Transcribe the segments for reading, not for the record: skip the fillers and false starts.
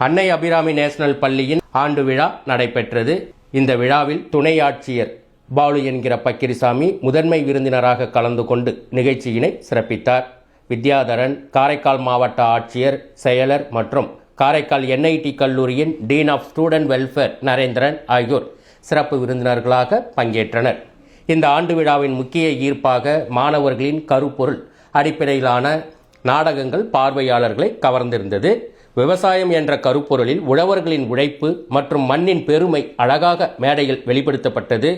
அன்னை அபிராமி நேஷனல் பள்ளியின் ஆண்டு விழா நடைபெற்றது. இந்த விழாவில் துணை ஆட்சியர் பாலு என்கிற பக்கிரிசாமி முதன்மை விருந்தினராக கலந்து கொண்டு நிகழ்ச்சியினை சிறப்பித்தார். வித்யாதரன், காரைக்கால் மாவட்ட ஆட்சியர், செயலர் மற்றும் காரைக்கால் NIT கல்லூரியின் dean of student welfare Narendran ஆகியோர் சிறப்பு விருந்தினர்களாக பங்கேற்றனர். இந்த ஆண்டு விழாவின் முக்கிய ஈர்ப்பாக மாணவர்களின் கருப்பொருள் அடிப்படையிலான நாடகங்கள் பார்வையாளர்களை கவர்ந்திருந்தது. விவசாயம் என்ற கருப்பொருளில் உழவர்களின் உழைப்பு மற்றும் மண்ணின் பெருமை அழகாக மேடையில் வெளிப்படுத்தப்பட்டது.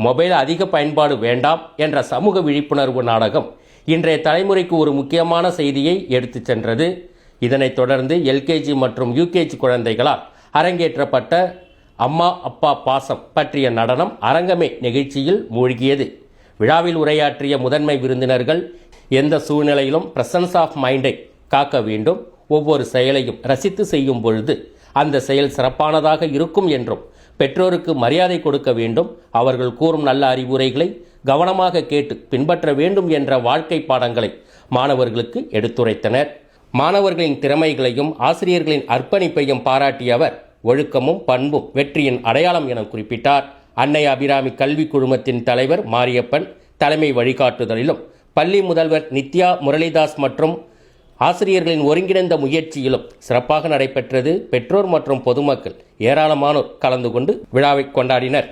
மொபைல் அதிக பயன்பாடு வேண்டாம் என்ற சமூக விழிப்புணர்வு நாடகம் இன்றைய தலைமுறைக்கு ஒரு முக்கியமான செய்தியை எடுத்துச் சென்றது. இதனைத் தொடர்ந்து LKG மற்றும் UKG குழந்தைகளால் அரங்கேற்றப்பட்ட அம்மா அப்பா பாசம் பற்றிய நடனம் அரங்கமே நிகழ்ச்சியில் மூழ்கியது. விழாவில் உரையாற்றிய முதன்மை விருந்தினர்கள் எந்த சூழ்நிலையிலும் பிரசன்ஸ் ஆஃப் மைண்டை காக்க வேண்டும், ஒவ்வொரு செயலையும் ரசித்து செய்யும் பொழுது அந்த செயல் சிறப்பானதாக இருக்கும் என்றும், பெற்றோருக்கு மரியாதை கொடுக்க வேண்டும், அவர்கள் கூறும் நல்ல அறிவுரைகளை கவனமாக கேட்டு பின்பற்ற வேண்டும் என்ற வாழ்க்கை பாடங்களை மாணவர்களுக்கு எடுத்துரைத்தனர். மாணவர்களின் திறமைகளையும் ஆசிரியர்களின் அர்ப்பணிப்பையும் பாராட்டிய அவர், ஒழுக்கமும் பண்பும் வெற்றியின் அடையாளம் என குறிப்பிட்டார். அன்னை அபிராமி கல்வி குழுமத்தின் தலைவர் மாரியப்பன் தலைமை வழிகாட்டுதலிலும், பள்ளி முதல்வர் நித்யா முரளிதாஸ் மற்றும் ஆசிரியர்களின் ஒருங்கிணைந்த முயற்சியிலும் சிறப்பாக நடைபெற்றது. பெற்றோர் மற்றும் பொதுமக்கள் ஏராளமானோர் கலந்து கொண்டு விழாவை கொண்டாடினர்.